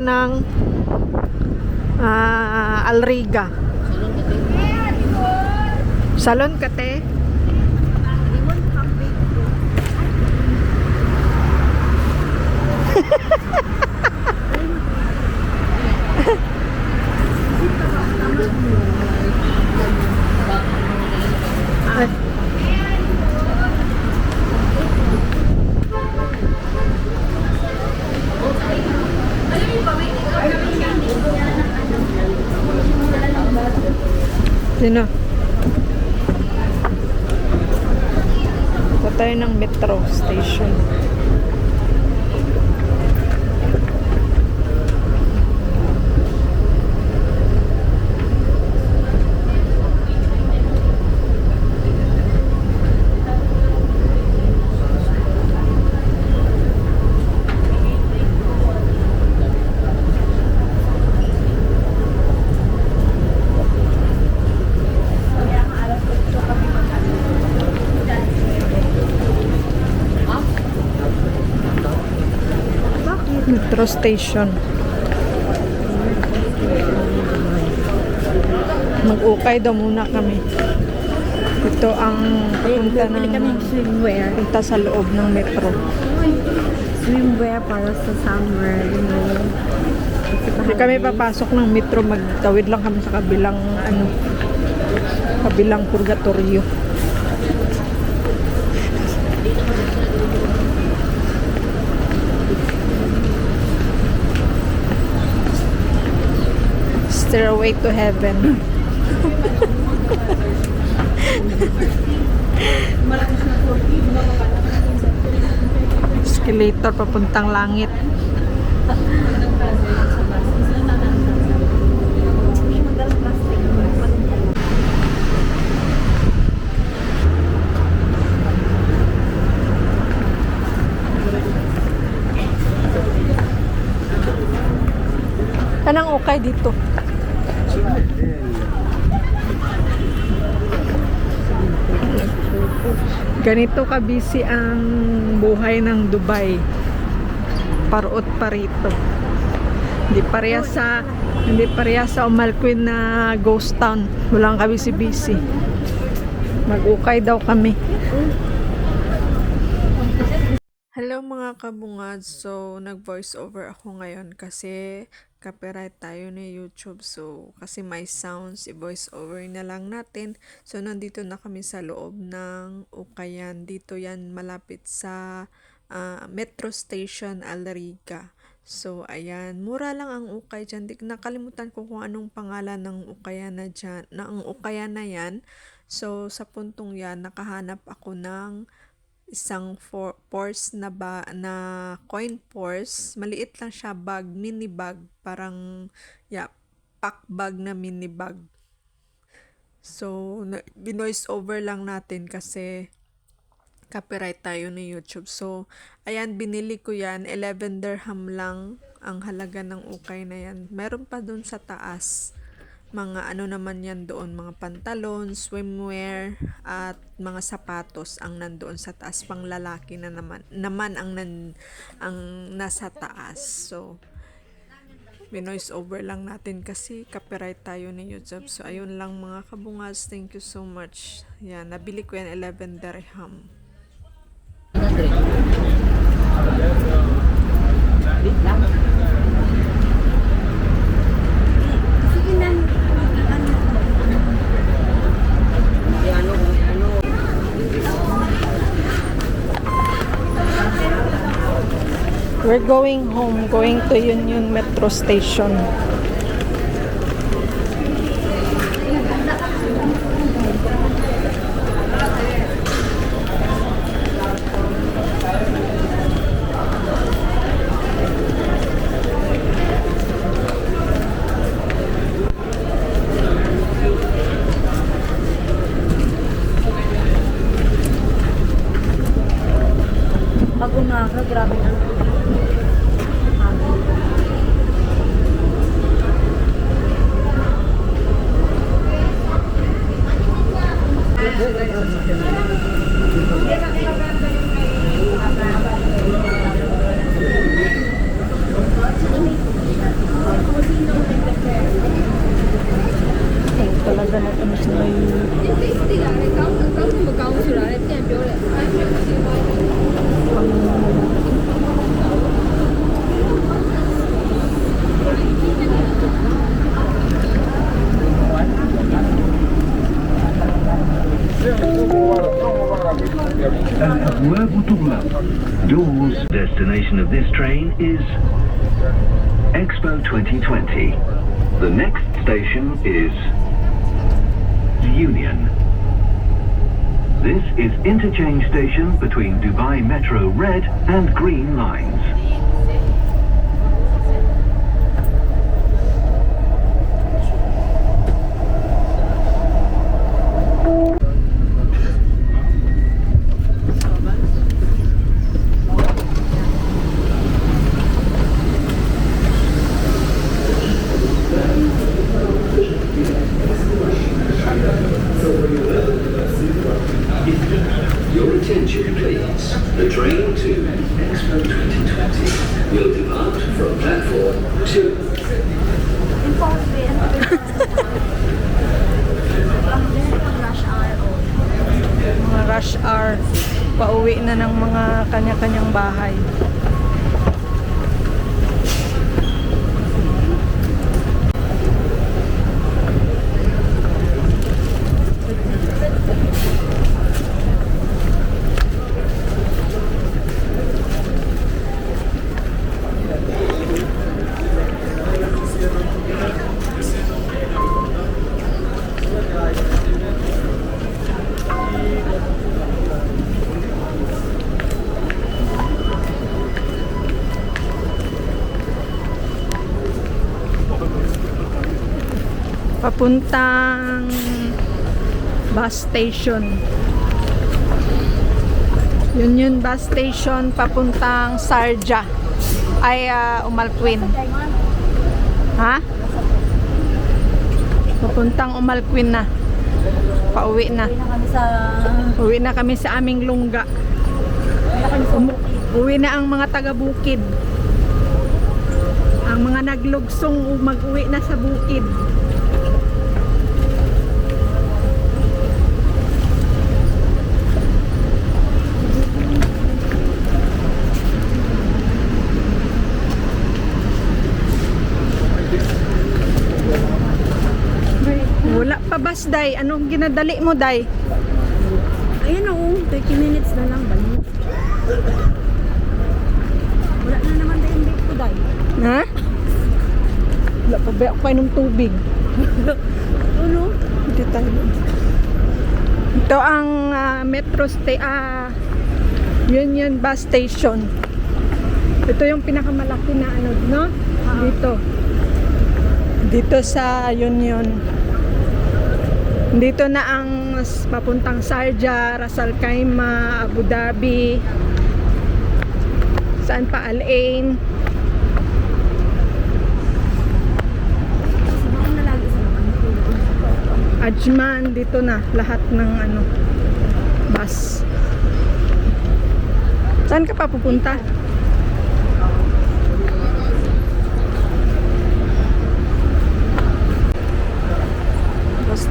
ng Alriga. Salon Kate. Sino? Ito tayo ng metro station. Metro station. Mag-ukay daw muna kami. Ito ang punta sa loob ng metro. Swimwear para sa summer, you know. Hindi kami papasok ng metro, magtawid lang kami sa kabilang purgatorio. Stairway to heaven. Escalator papuntang langit. Kanang ukay dito. Ganito ka-busy ang buhay ng Dubai. Parot pa rito. Hindi pareha sa Umalquin na ghost town. Walang ka-busy-busy. Mag-ukay daw kami. Hello mga kabungad. So, nag-voice over ako ngayon kasi copyright tayo ni YouTube. So, kasi may sounds, i-voice over na lang natin. So, nandito na kami sa loob ng Ukayan. Dito yan malapit sa Metro Station Alriga. So, ayan. Mura lang ang ukay dyan. Nakalimutan ko kung anong pangalan ng Ukayan na dyan. Ang Ukayan na yan. So, sa puntong yan, nakahanap ako ng isang purse na coin purse. Maliit lang siya, bag, mini bag, parang pack bag na mini bag. So binoise over lang natin kasi copyright tayo ni YouTube. So ayan, binili ko yan, 11 dirham lang ang halaga ng ukay na yan. Meron pa dun sa taas mga ano naman yan doon, mga pantalon, swimwear at mga sapatos ang nandoon sa taas, pang lalaki na naman ang nasa taas. So binoise over lang natin kasi copyright tayo ni YouTube. So ayun lang mga kabungas, thank you so much. Yan, nabili ko yan 11 dirham. We're going home, going to Union Metro Station. Pag umaga, grabe na. station of this train is Expo 2020. The next station is Union. This is interchange station between Dubai Metro Red and Green lines. Your attention, please. The train to Expo 2020 will depart from platform 2. Mga rush hour, pauwi na ng mga kanya-kanyang bahay. Papuntang bus station. Union bus station papuntang Sharjah. Ay Umalquin. Ha? Papuntang Umalquin na. Pauwi na. Uwi na kami sa aming lungga. Uwi na ang mga taga-bukid. Ang mga naglugsong mag-uwi na sa bukid. Wala pa bus, Day. Anong ginadali mo, Day? Ayun o, 30 minutes na lang. Balik. Wala na naman din date ko, Day. Ha? Wala pa ba ako painom tubig? Ano? Hindi tayo. Ito ang Union Bus Station. Ito yung pinakamalaki na ano, no? Dito. Dito sa Union. Dito na ang papuntang Sharjah, Ras Al Khaimah, Abu Dhabi. Saan pa? Al Ain. Saan na lagi sa mga Ajman, dito na lahat ng ano bus. Saan ka pa pupunta? Bus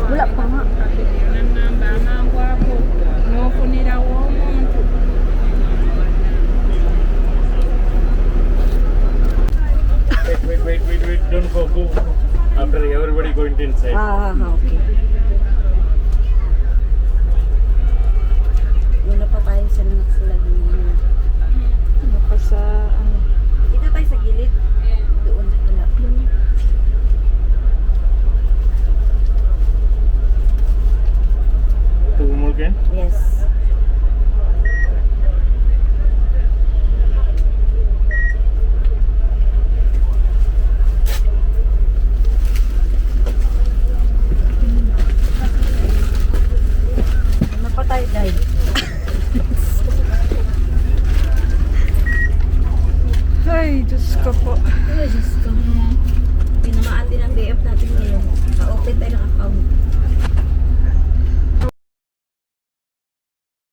Wala pa nga. Wait, don't go. After everybody going inside. Okay. Wala pa tayo sa next lagi. Ano pa sa ano? Dito tayo sa gilid. Doon. Wala. Two more again. Yes. Ano pa tayo, Day? Ay, Diyos ko po. Ay, Diyos ko. Pinamaan din